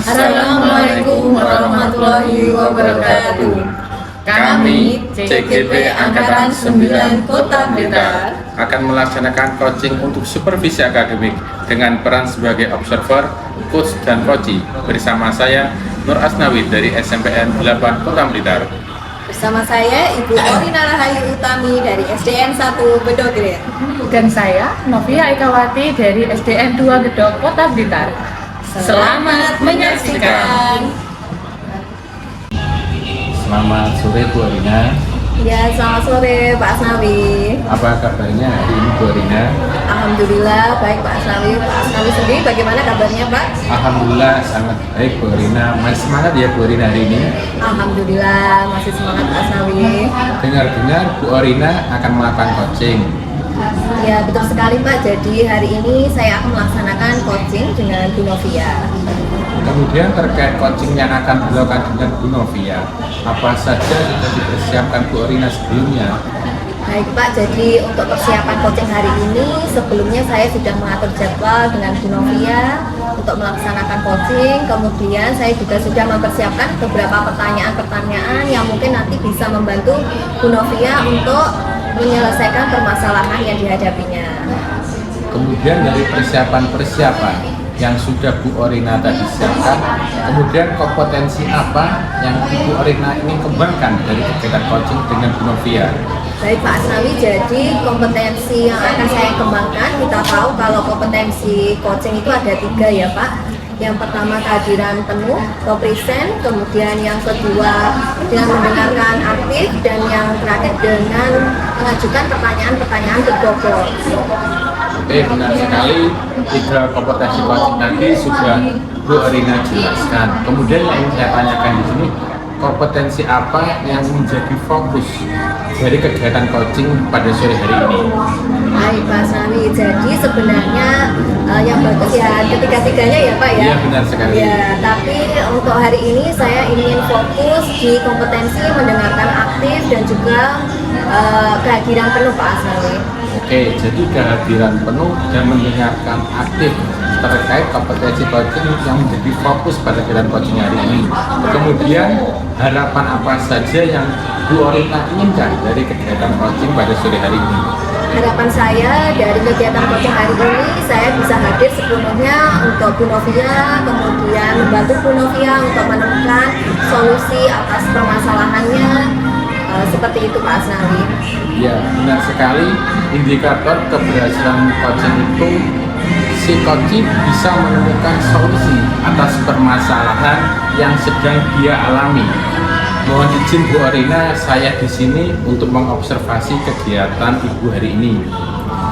Assalamualaikum warahmatullahi wabarakatuh. Kami CGP Angkatan 9 Kota Blitar akan melaksanakan coaching untuk supervisi akademik dengan peran sebagai observer, coach, dan coachee bersama saya Nur Asnawi dari SMPN 8 Kota Blitar. Bersama saya Ibu Orina Rahayu Utami dari SDN 1 Bedogret. Dan saya Novia Ekawati dari SDN 2 Gedok Kota Blitar. Selamat menyaksikan. Selamat sore Bu Orina. Ya, selamat sore Pak Asnawi. Apa kabarnya hari ini Bu Orina? Alhamdulillah baik Pak Asnawi. Pak Asnawi sendiri bagaimana kabarnya Pak? Alhamdulillah sangat baik Bu Orina. Masih semangat ya Bu Orina hari ini? Alhamdulillah masih semangat Pak Asnawi. Dengar-dengar Bu Orina akan melakukan coaching. Ya betul sekali Pak, jadi hari ini saya akan melaksanakan coaching dengan Bu Novia. Kemudian terkait coaching yang akan dilakukan dengan Bu Novia, apa saja sudah dipersiapkan Bu Orina sebelumnya? Baik Pak, jadi untuk persiapan coaching hari ini sebelumnya saya sudah mengatur jadwal dengan Bu Novia untuk melaksanakan coaching. Kemudian saya juga sudah mempersiapkan beberapa pertanyaan-pertanyaan yang mungkin nanti bisa membantu Bu Novia untuk menyelesaikan permasalahan yang dihadapinya. Kemudian dari persiapan-persiapan yang sudah Bu Orina tadi siapkan, kemudian kompetensi apa yang Bu Orina ingin kembangkan dari kegiatan coaching dengan Bu Novia? Baik Pak Asnawi, jadi kompetensi yang akan saya kembangkan, kita tahu kalau kompetensi coaching itu ada 3 ya Pak. Yang pertama kehadiran penuh, co-present, kemudian yang kedua dengan mendengarkan aktif, dan yang terakhir dengan mengajukan pertanyaan-pertanyaan berbobot. Oke, benar sekali. 3 kompetensi coaching tadi sudah Bu Orina jelaskan. Kemudian yang ingin saya tanyakan di sini, kompetensi apa yang menjadi fokus dari kegiatan coaching pada sore hari ini? Baik Pak Asnawi, jadi sebenarnya yang bagus ya ketiga-tiganya ya Pak ya? Iya benar sekali. Ya, tapi untuk hari ini saya ingin fokus di kompetensi mendengarkan aktif dan juga kehadiran penuh Pak Asnawi. Oke, jadi kehadiran penuh dan mendengarkan aktif terkait kompetensi coaching yang menjadi fokus pada kegiatan coaching hari ini. Kemudian harapan apa saja yang Bu Orina inginkan dari kegiatan coaching pada sore hari ini? Harapan saya dari kegiatan coaching hari ini, saya bisa hadir sepenuhnya untuk Bu Novia, kemudian membantu Bu Novia untuk menemukan solusi atas permasalahannya, seperti itu Pak Asnawi. Ya, benar sekali. Indikator keberhasilan coaching itu si coaching bisa menemukan solusi atas permasalahan yang sedang dia alami. Mohon izin Bu Orina, saya di sini untuk mengobservasi kegiatan Ibu hari ini.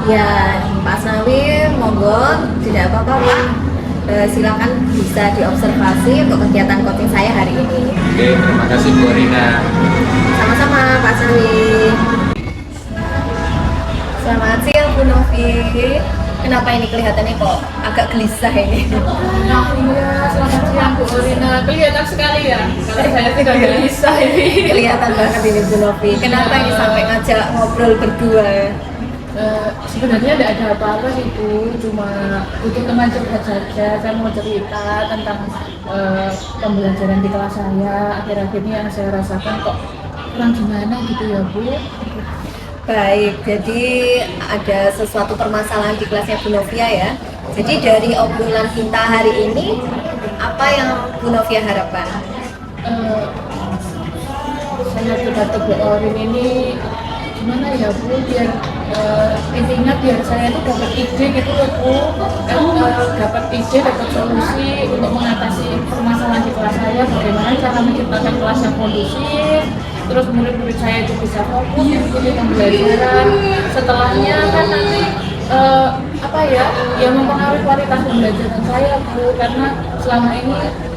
Ya, Pak Asnawi, monggo, tidak apa-apa Pak. Silakan bisa diobservasi untuk kegiatan coaching saya hari ini. Oke, terima kasih Bu Orina. Sama-sama Pak Asnawi. Selamat siang Bu Novi. Kenapa ini kelihatannya kok agak gelisah ini? Iya, selamat siang Bu Orina. Kelihatan sekali ya, kalau saya tidak gelisah ini. Kelihatan banget ini Bu Novi. Kenapa ini sampai ngajak ngobrol berdua? Sebenarnya tidak ada apa-apa sih Bu, cuma butuh teman curhat saja. Saya mau cerita tentang pembelajaran di kelas saya. Akhir-akhir ini yang saya rasakan kok kurang gimana gitu ya Bu. Baik, jadi ada sesuatu permasalahan di kelasnya Bu Novia ya. Jadi dari obrolan kita hari ini, apa yang Bu Novia harapkan? Saya coba Bu Orin ini gimana ya Bu, biar intinya biar saya itu dapat ide gitu loh Bu, dapat ide, dapat solusi untuk mengatasi permasalahan di kelas saya, bagaimana cara menciptakan kelas yang kondusif, terus murid-murid saya itu bisa fokus mengikuti pembelajaran. Setelahnya kan nanti apa ya, yang mempengaruhi kualitas pembelajaran saya Bu, karena selama ini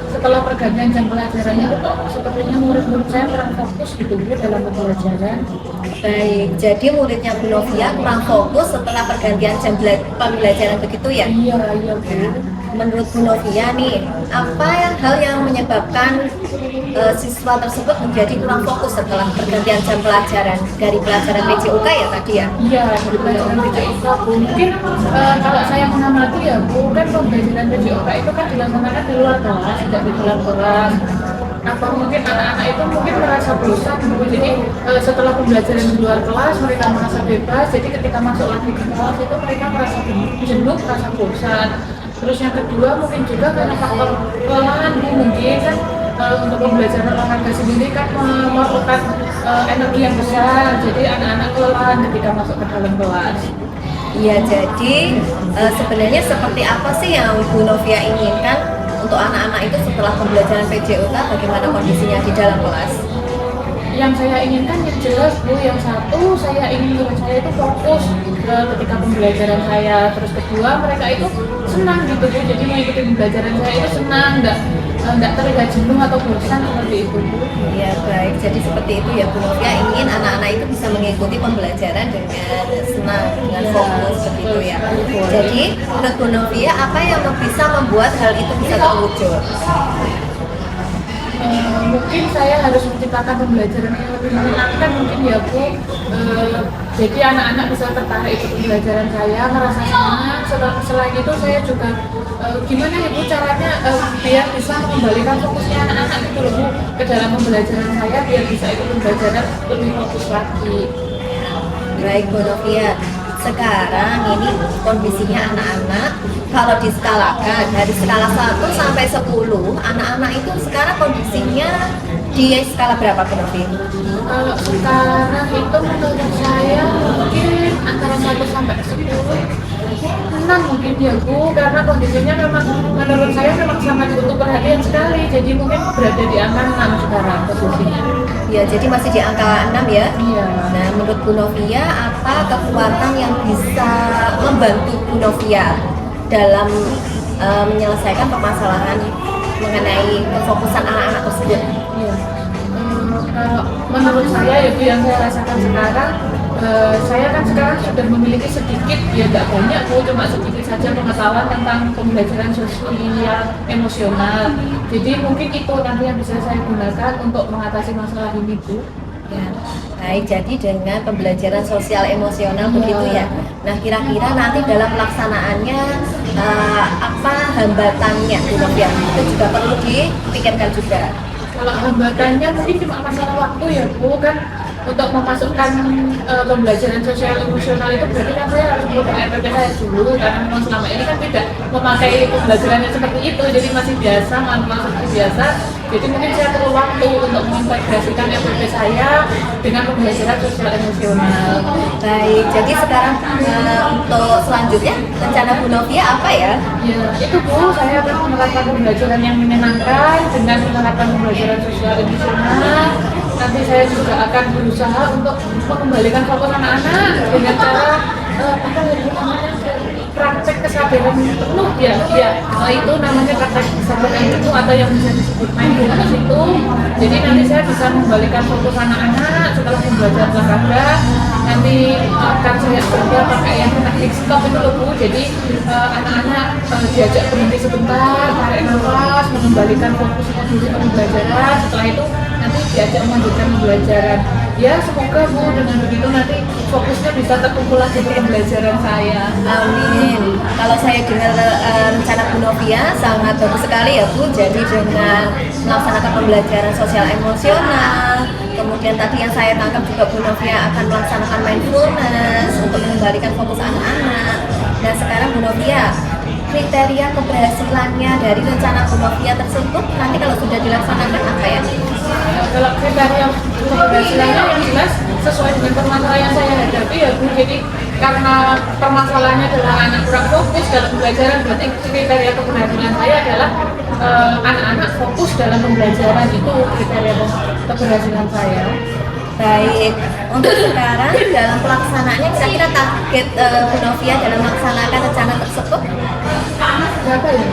setelah pergantian jam pelajarannya itu kok sepertinya murid-murid saya kurang fokus gitu Bu dalam pembelajaran. Baik, jadi muridnya Bu Novia kurang fokus setelah pergantian jam pembelajaran begitu ya? Iya Bu. menurut Bu Novia nih, hal yang menyebabkan siswa tersebut menjadi kurang fokus setelah pergantian jam pelajaran dari pelajaran PJOK ya tadi ya? Iya, dari pelajaran PJOK Bu. Mungkin kalau saya mengamati ya Bu, kan pembelajaran PJOK itu kan dilaksanakan di luar kelas, tidak di dalam kelas. Apa mungkin anak-anak itu mungkin merasa bosan Bu. Jadi setelah pembelajaran di luar kelas mereka merasa bebas, jadi ketika masuk lagi ke kelas itu mereka merasa jenuh, merasa bosan. Terus yang kedua mungkin juga karena faktor kelelahan Bu, mungkin kan untuk pembelajaran olahraga sendiri kan memerlukan energi yang besar, jadi anak-anak kelelahan ketika masuk ke dalam kelas. Iya, jadi sebenarnya seperti apa sih yang Bu Novia inginkan untuk anak-anak itu setelah pembelajaran PJOK, bagaimana kondisinya di dalam kelas? Yang saya inginkan yang jelas Bu, yang satu saya ingin murid saya itu fokus ketika pembelajaran saya, terus kedua mereka itu senang gitu Bu, jadi mengikuti pembelajaran saya itu senang, nggak terlihat jenuh atau bosan seperti itu Bu. Ya baik, jadi seperti itu ya Bu Novia ingin anak-anak itu bisa mengikuti pembelajaran dengan senang, dengan fokus begitu ya. Jadi menurut Bu Novia apa yang bisa membuat hal itu bisa terwujud? Mungkin saya harus menciptakan pembelajaran yang lebih menyenangkan mungkin ya Bu. Jadi anak-anak bisa tertarik ikut pembelajaran saya, merasa senang. Selain itu saya juga gimana ya Bu caranya biar bisa mengembalikan fokusnya anak-anak itu loh Bu ke dalam pembelajaran saya, biar bisa ikut pembelajaran lebih fokus lagi. Baik Bu Novia, sekarang ini kondisinya anak-anak kalau diskalakan dari skala 1 sampai 10, anak-anak itu sekarang kondisinya di skala berapa Bu Novia? Kalau sekarang itu menurut saya mungkin antara 1 sampai 10 6 mungkin ya Bu, karena kondisinya memang menurut saya memang sangat butuh perhatian sekali, jadi mungkin berada di angka 6 sekarang posisinya. Ya, jadi masih di angka 6 ya? Iya. Nah, menurut Bu Novia, apa kekuatan yang bisa membantu Bu Novia dalam menyelesaikan permasalahan mengenai kefokusan anak-anak tersebut? Iya. Kalau menurut saya ya Bu, yang saya rasakan sekarang, saya kan sekarang sudah memiliki sedikit, ya tidak banyak Bu, cuma sedikit saja pengetahuan tentang pembelajaran sosial emosional. Jadi mungkin itu nanti yang bisa saya gunakan untuk mengatasi masalah ini Bu. Ya, baik. Jadi dengan pembelajaran sosial emosional begitu ya. Nah, kira-kira nanti dalam pelaksanaannya apa hambatannya Bu Novia? Itu juga perlu dipikirkan juga. Kalau hambatannya mungkin cuma masalah waktu ya Bu, kan untuk memasukkan pembelajaran sosial emosional itu berarti kan saya harus buka RPP saya dulu, karena memang selama ini kan tidak memakai pembelajaran yang seperti itu, jadi masih biasa, manual seperti biasa. Jadi mungkin saya perlu waktu untuk mengintegrasikan RPP saya dengan pembelajaran sosial emosional. Baik, jadi sekarang untuk selanjutnya rencana Bu Novia apa ya? Ya, itu Bu, saya akan menerapkan pembelajaran yang menyenangkan dengan menerapkan pembelajaran sosial emosional. Nanti saya juga akan berusaha untuk mengembalikan fokus anak-anak dengan cara praktek kesadaran penuh ya, itu namanya praktek kesadaran penuh atau yang bisa disebut mindfulness itu. Jadi nanti saya bisa mengembalikan fokus anak-anak setelah pembelajaran olahraga. Nanti akan saya coba pakai yang teknik stop itu loh Bu. Jadi anak-anak diajak berhenti sebentar, tarik nafas, mengembalikan fokusnya dulu ke pembelajaran. Setelah itu nanti diajak melanjutkan pembelajaran. Ya semoga Bu dengan begitu nanti fokusnya bisa terkumpul lagi ke pembelajaran saya. Amin. Kalau saya dengar rencana Bu Novia sangat bagus sekali ya Bu. Jadi dengan melaksanakan pembelajaran sosial emosional, kemudian tadi yang saya tangkap juga Bu Novia akan melaksanakan mindfulness untuk mengembalikan fokus anak-anak. Dan sekarang Bu Novia, kriteria keberhasilannya dari rencana Bu Novia tersebut nanti kalau sudah dilaksanakan apa ya? Kalau kriteria keberhasilannya yang jelas sesuai dengan permasalahan yang saya hadapi ya Bu. Jadi karena permasalahannya adalah anak kurang fokus dalam pembelajaran, berarti kriteria keberhasilan saya adalah anak-anak fokus dalam pembelajaran, itu kriteria keberhasilan saya. Baik, untuk sekarang dalam pelaksanaannya kira-kira target Bu Novia dalam melaksanakan rencana tersebut? Berapa ya?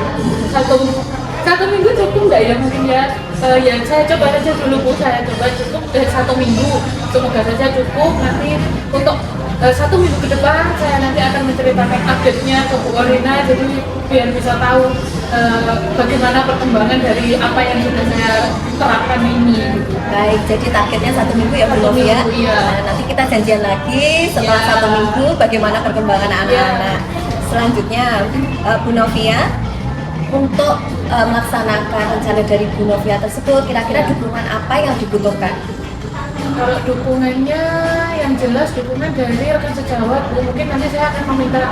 Satu minggu cukup nggak ya mungkin ya? Ya saya coba saja dulu Bu, saya coba cukup 1 minggu, semoga saja cukup. Nanti untuk 1 minggu ke depan saya nanti akan menceritakan update-nya ke Bu Orina, jadi biar bisa tahu bagaimana perkembangan dari apa yang sudah saya terapkan ini gitu. Baik, jadi targetnya 1 minggu ya Bu Novi ya. Minggu, iya. Nah, nanti kita janjian lagi setelah Iya. 1 minggu bagaimana perkembangan anak-anak. Selanjutnya Bu Novia, untuk melaksanakan rencana dari Bu Novia tersebut, kira-kira dukungan apa yang dibutuhkan? Kalau dukungannya yang jelas dukungan dari rekan sejawat, mungkin nanti saya akan meminta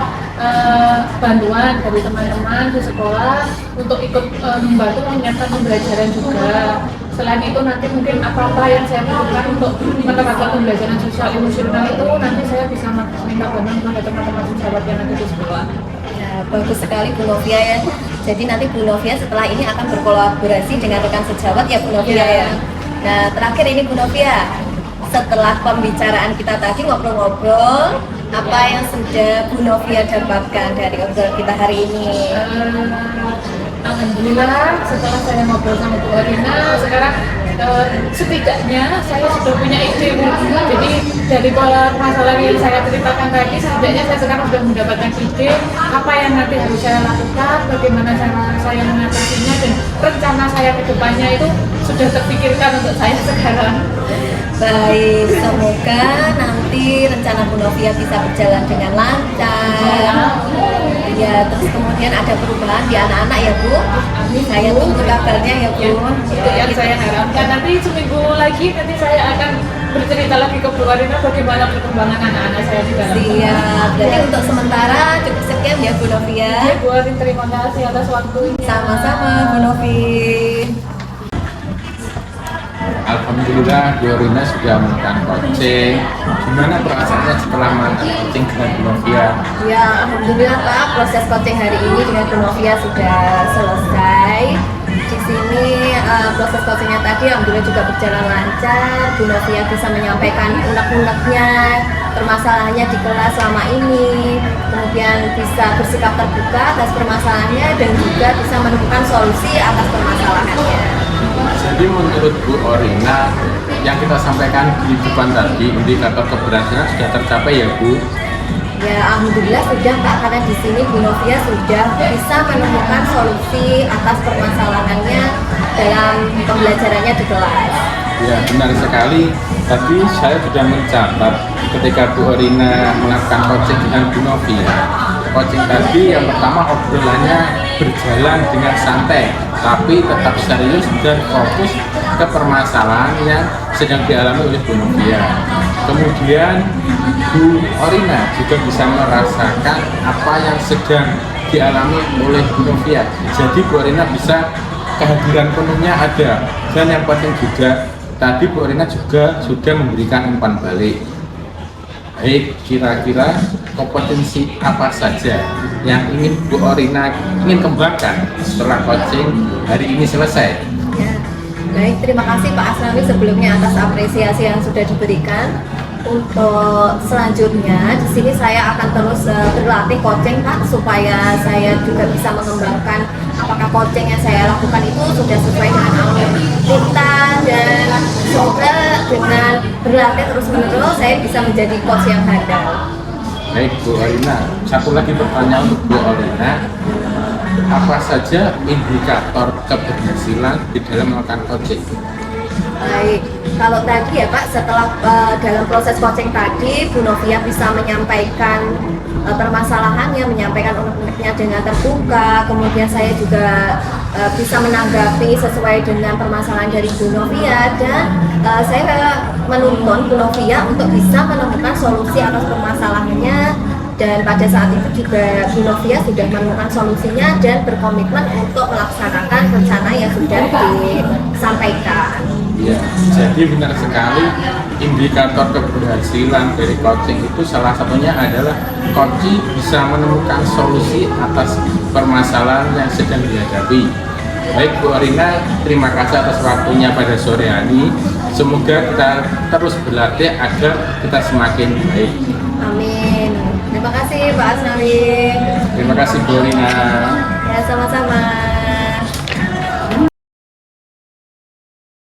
bantuan dari teman-teman di sekolah untuk ikut membantu menyiapkan pembelajaran juga. Selain itu nanti mungkin apa-apa yang saya butuhkan untuk menerapkan pembelajaran sosial emosional itu nanti saya bisa minta bantuan kepada teman-teman sejawat yang ada di sekolah. Nah, bagus sekali Bu Novia ya. Jadi nanti Bu Novia setelah ini akan berkolaborasi dengan rekan sejawat ya Bu Novia Iya. ya. Nah, terakhir ini Bu Novia, setelah pembicaraan kita tadi ngobrol-ngobrol, apa yang sudah Bu Novia dapatkan dari obrolan kita hari ini? Alhamdulillah setelah saya ngobrol sama Bu Orina, sekarang setidaknya saya sudah punya ide. Jadi dari pola masalah yang saya ceritakan tadi, setidaknya saya sekarang sudah mendapatkan ide apa yang nanti harus saya lakukan, bagaimana cara saya mengatasinya, dan rencana saya ke depannya itu sudah terpikirkan untuk saya sekarang. Baik, semoga nanti rencana Bu Novia bisa berjalan dengan lancar. Ya, terus kemudian ada perubahan di anak-anak ya Bu. Saya tunggu kabarnya ya Bu. Itu yang saya harapkan. Nanti seminggu lagi nanti saya akan bercerita lagi ke Bu Arina bagaimana perkembangan anak-anak saya di dalam. Siap. Berarti untuk sementara cukup sekian ya Bu Novia. Ya, Bu Arin, terima kasih atas waktunya. Sama-sama Bu Novi. Alhamdulillah Bu Rina sudah melakukan coaching. Gimana perasaannya setelah melakukan coaching dengan Bu Novia? Ya, alhamdulillah Pak, proses coaching hari ini dengan Bu Novia sudah selesai. Di sini proses coachingnya tadi alhamdulillah juga berjalan lancar. Bu Novia bisa menyampaikan unek-uneknya, permasalahannya di kelas selama ini, kemudian bisa bersikap terbuka atas permasalahannya dan juga bisa menemukan solusi atas permasalahannya. Jadi menurut Bu Orina yang kita sampaikan di depan tadi, indikator keberhasilan sudah tercapai ya Bu? Ya, alhamdulillah sudah Pak, karena di sini Bu Novia sudah bisa menemukan solusi atas permasalahannya dalam pembelajarannya di kelas. Ya benar sekali. Tadi saya sudah mencatat ketika Bu Orina melakukan coaching dengan Bu Novia. Coaching tadi yang pertama obrolannya berjalan dengan santai, tapi tetap serius dan fokus ke permasalahan yang sedang dialami oleh Bu Novia. Kemudian Bu Orina juga bisa merasakan apa yang sedang dialami oleh Bu Novia. Jadi Bu Orina bisa kehadiran penuhnya ada, dan yang penting juga tadi Bu Orina juga sudah memberikan umpan balik. Baik, kira-kira kompetensi apa saja yang ingin Bu Orina ingin kembangkan setelah coaching hari ini selesai? Ya, baik, terima kasih Pak Asnawi sebelumnya atas apresiasi yang sudah diberikan. Untuk selanjutnya di sini saya akan terus berlatih coaching Pak, supaya saya juga bisa mengembangkan apakah coaching yang saya lakukan itu sudah sesuai dengan alur kita, dan semoga dengan berlatih terus menerus saya bisa menjadi coach yang handal. Baik Bu Orina, satu lagi pertanyaan untuk Bu Orina, apa saja indikator keberhasilan di dalam melakukan coaching? Baik, kalau tadi ya Pak, setelah dalam proses coaching tadi Bu Novia bisa menyampaikan permasalahannya, menyampaikan unek-uneknya dengan terbuka, kemudian saya juga bisa menanggapi sesuai dengan permasalahan dari Bu Novia, dan saya menuntun Bu Novia untuk bisa menemukan solusi atas permasalahannya. Dan pada saat itu juga Bu Novia sudah menemukan solusinya dan berkomitmen untuk melaksanakan rencana yang sudah disampaikan. Ya, jadi benar sekali indikator keberhasilan dari coaching itu salah satunya adalah coach bisa menemukan solusi atas permasalahan yang sedang dihadapi. Baik Bu Orina, terima kasih atas waktunya pada sore hari. Semoga kita terus berlatih agar kita semakin baik. Amin. Terima kasih Pak Asnawi. Terima kasih Bu Orina. Ya, sama-sama.